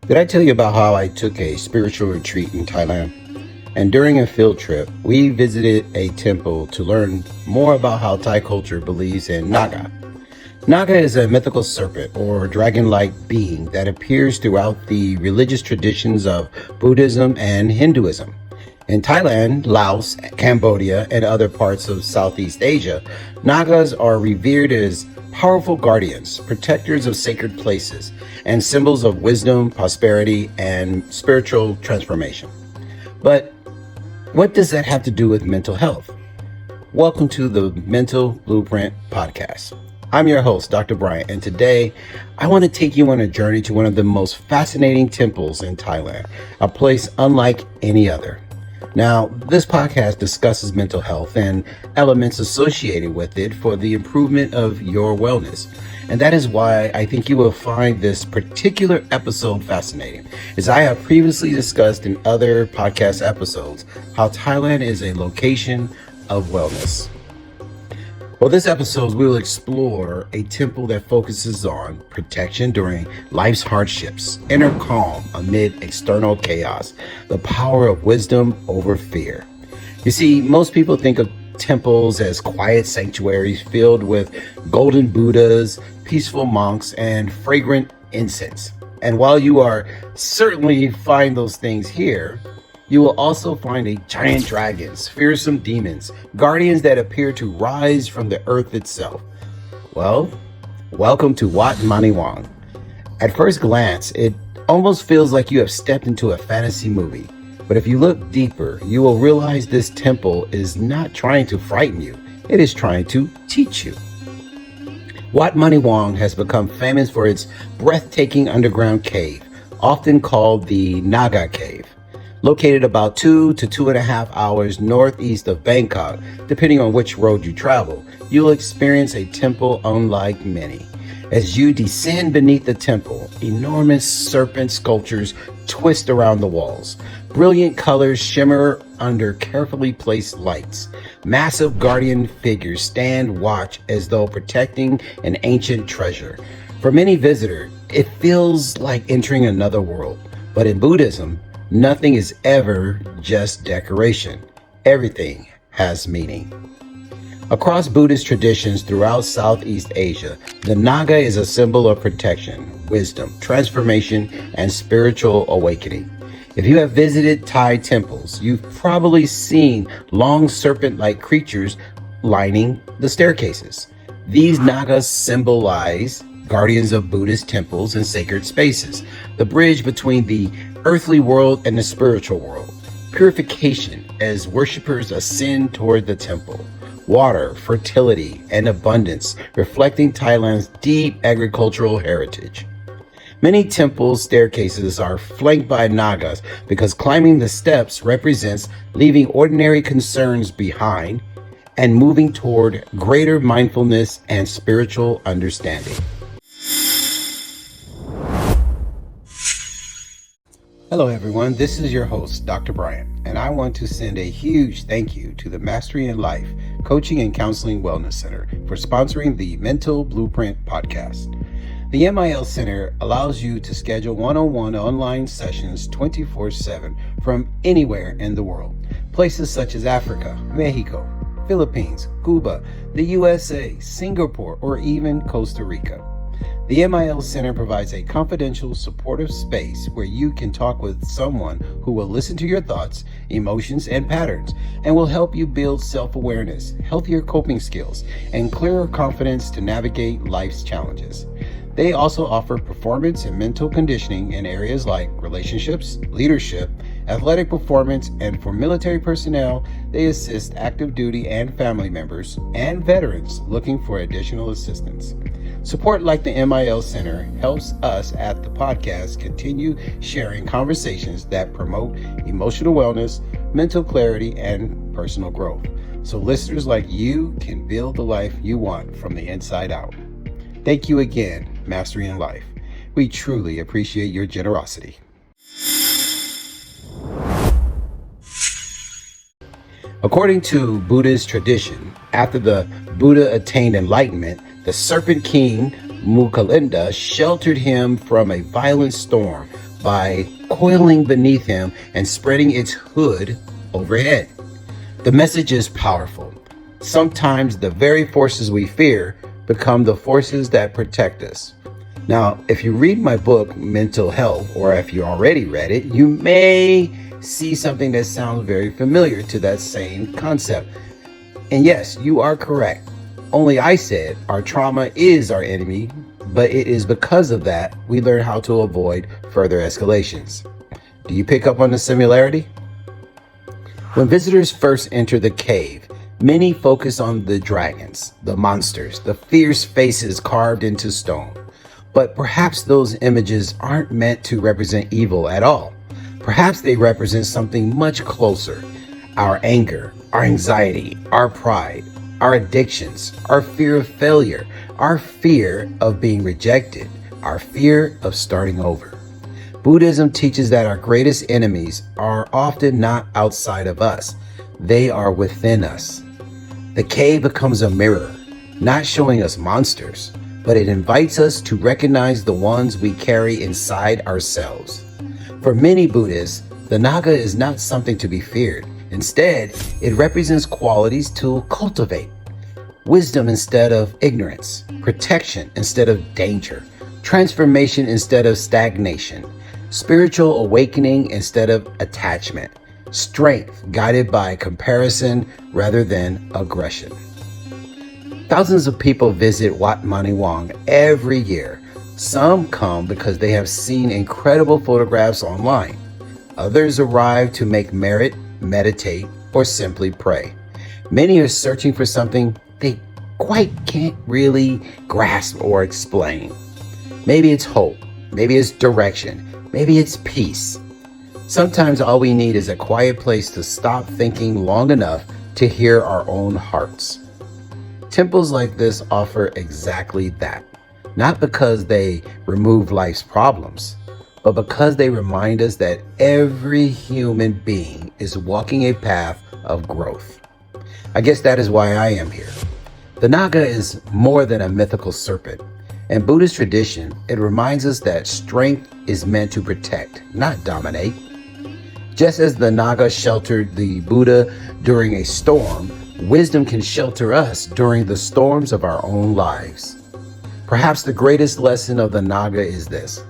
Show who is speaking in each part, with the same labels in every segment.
Speaker 1: Did I tell you about how I took a spiritual retreat in Thailand? And during a field trip, we visited a temple to learn more about how Thai culture believes in Naga. Naga is a mythical serpent or dragon-like being that appears throughout the religious traditions of Buddhism and Hinduism. In Thailand, Laos, Cambodia, and other parts of Southeast Asia, Nagas are revered as powerful guardians, protectors of sacred places, and symbols of wisdom, prosperity, and spiritual transformation. But what does that have to do with mental health? Welcome to the Mental Blueprint Podcast. I'm your host, Dr. Bryant, and today I want to take you on a journey to one of the most fascinating temples in Thailand, a place unlike any other. Now, this podcast discusses mental health and elements associated with it for the improvement of your wellness. And that is why I think you will find this particular episode fascinating. As I have previously discussed in other podcast episodes, how Thailand is a location of wellness. Well, this episode, we will explore a temple that focuses on protection during life's hardships, inner calm amid external chaos, the power of wisdom over fear. You see, most people think of temples as quiet sanctuaries filled with golden Buddhas, peaceful monks, and fragrant incense. And while you are certainly find those things here, you will also find giant dragons, fearsome demons, guardians that appear to rise from the earth itself. Well, welcome to Wat Maneewong. At first glance, it almost feels like you have stepped into a fantasy movie. But if you look deeper, you will realize this temple is not trying to frighten you. It is trying to teach you. Wat Maneewong has become famous for its breathtaking underground cave, often called the Naga Cave. Located about 2 to 2.5 hours northeast of Bangkok, depending on which road you travel, you'll experience a temple unlike many. As you descend beneath the temple, enormous serpent sculptures twist around the walls. Brilliant colors shimmer under carefully placed lights. Massive guardian figures stand watch as though protecting an ancient treasure. For many visitors, it feels like entering another world. But in Buddhism, nothing is ever just decoration. Everything has meaning. Across Buddhist traditions throughout Southeast Asia, the Naga is a symbol of protection, wisdom, transformation, and spiritual awakening. If you have visited Thai temples, you've probably seen long serpent-like creatures lining the staircases. These Nagas symbolize guardians of Buddhist temples and sacred spaces, the bridge between the earthly world and the spiritual world. Purification as worshippers ascend toward the temple. Water, fertility, and abundance, reflecting Thailand's deep agricultural heritage. Many temples' staircases are flanked by Nagas because climbing the steps represents leaving ordinary concerns behind and moving toward greater mindfulness and spiritual understanding. Hello everyone, this is your host, Dr. Bryant, and I want to send a huge thank you to the Mastery in Life Coaching and Counseling Wellness Center for sponsoring the Mental Blueprint Podcast. The MIL Center allows you to schedule one-on-one online sessions 24/7 from anywhere in the world. Places such as Africa, Mexico, Philippines, Cuba, the USA, Singapore, or even Costa Rica. The MIL Center provides a confidential, supportive space where you can talk with someone who will listen to your thoughts, emotions, and patterns, and will help you build self-awareness, healthier coping skills, and clearer confidence to navigate life's challenges. They also offer performance and mental conditioning in areas like relationships, leadership, athletic performance, and for military personnel, they assist active duty and family members and veterans looking for additional assistance. Support like the MIL Center helps us at the podcast continue sharing conversations that promote emotional wellness, mental clarity, and personal growth, so listeners like you can build the life you want from the inside out. Thank you again, Mastery in Life. We truly appreciate your generosity. According to Buddhist tradition, after the Buddha attained enlightenment, the serpent king Mukalinda sheltered him from a violent storm, by coiling beneath him and spreading its hood overhead. The message is powerful. Sometimes the very forces we fear become the forces that protect us. Now, if you read my book, Mental Health, or if you already read it, you may see something that sounds very familiar to that same concept. And yes, you are correct. Only I said our trauma is our enemy, but it is because of that we learn how to avoid further escalations. Do you pick up on the similarity? When visitors first enter the cave, many focus on the dragons, the monsters, the fierce faces carved into stone. But perhaps those images aren't meant to represent evil at all. Perhaps they represent something much closer. Our anger, our anxiety, our pride, our addictions, our fear of failure, our fear of being rejected, our fear of starting over. Buddhism teaches that our greatest enemies are often not outside of us. They are within us. The cave becomes a mirror, not showing us monsters, but it invites us to recognize the ones we carry inside ourselves. For many Buddhists, the Naga is not something to be feared. Instead, it represents qualities to cultivate. Wisdom instead of ignorance, protection instead of danger, transformation instead of stagnation, spiritual awakening instead of attachment, strength guided by comparison rather than aggression. Thousands of people visit Wat Maneewong every year. Some come because they have seen incredible photographs online. Others arrive to make merit, meditate, or simply pray. Many are searching for something they quite can't really grasp or explain. Maybe it's hope, maybe it's direction, maybe it's peace. Sometimes all we need is a quiet place to stop thinking long enough to hear our own hearts. Temples like this offer exactly that, not because they remove life's problems, but because they remind us that every human being is walking a path of growth. I guess that is why I am here. The Naga is more than a mythical serpent. In Buddhist tradition, it reminds us that strength is meant to protect, not dominate. Just as the Naga sheltered the Buddha during a storm, wisdom can shelter us during the storms of our own lives. Perhaps the greatest lesson of the Naga is this: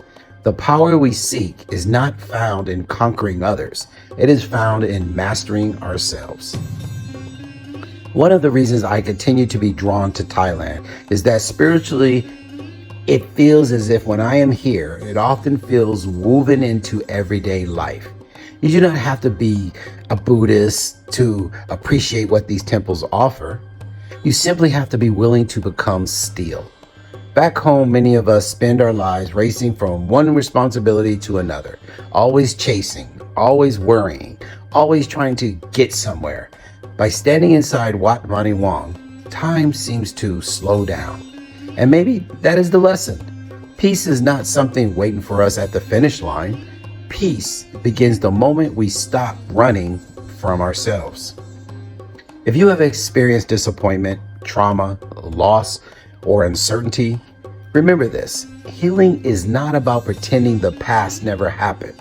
Speaker 1: the power we seek is not found in conquering others, it is found in mastering ourselves. One of the reasons I continue to be drawn to Thailand is that spiritually, it feels as if when I am here, it often feels woven into everyday life. You do not have to be a Buddhist to appreciate what these temples offer. You simply have to be willing to become still. Back home, many of us spend our lives racing from one responsibility to another, always chasing, always worrying, always trying to get somewhere. By standing inside Wat Maneewong, time seems to slow down. And maybe that is the lesson. Peace is not something waiting for us at the finish line. Peace begins the moment we stop running from ourselves. If you have experienced disappointment, trauma, loss, or uncertainty, remember this: healing is not about pretending the past never happened.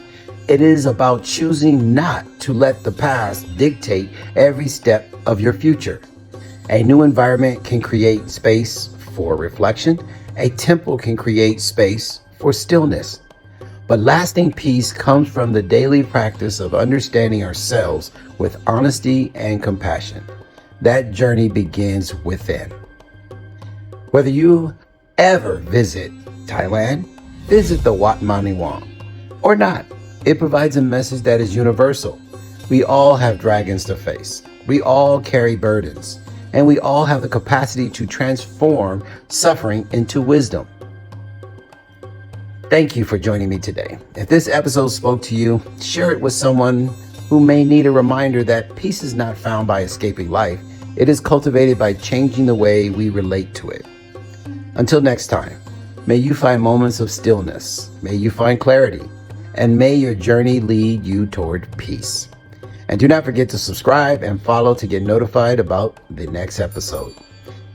Speaker 1: It is about choosing not to let the past dictate every step of your future. A new environment can create space for reflection. A temple can create space for stillness. But lasting peace comes from the daily practice of understanding ourselves with honesty and compassion. That journey begins within. Whether you ever visit Thailand, visit the Wat Maneewong, or not, it provides a message that is universal. We all have dragons to face. We all carry burdens, and we all have the capacity to transform suffering into wisdom. Thank you for joining me today. If this episode spoke to you, share it with someone who may need a reminder that peace is not found by escaping life. It is cultivated by changing the way we relate to it. Until next time, may you find moments of stillness. May you find clarity. And may your journey lead you toward peace. And do not forget to subscribe and follow to get notified about the next episode.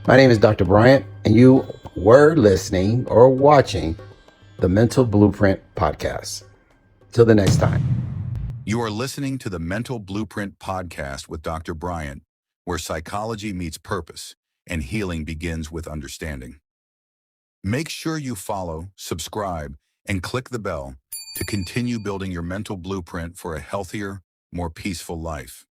Speaker 1: My name is Dr. Bryant, and you were listening or watching the Mental Blueprint Podcast. Till the next time.
Speaker 2: You are listening to the Mental Blueprint podcast with Dr. Bryant, where psychology meets purpose and healing begins with understanding. Make sure you follow, subscribe, and click the bell to continue building your mental blueprint for a healthier, more peaceful life.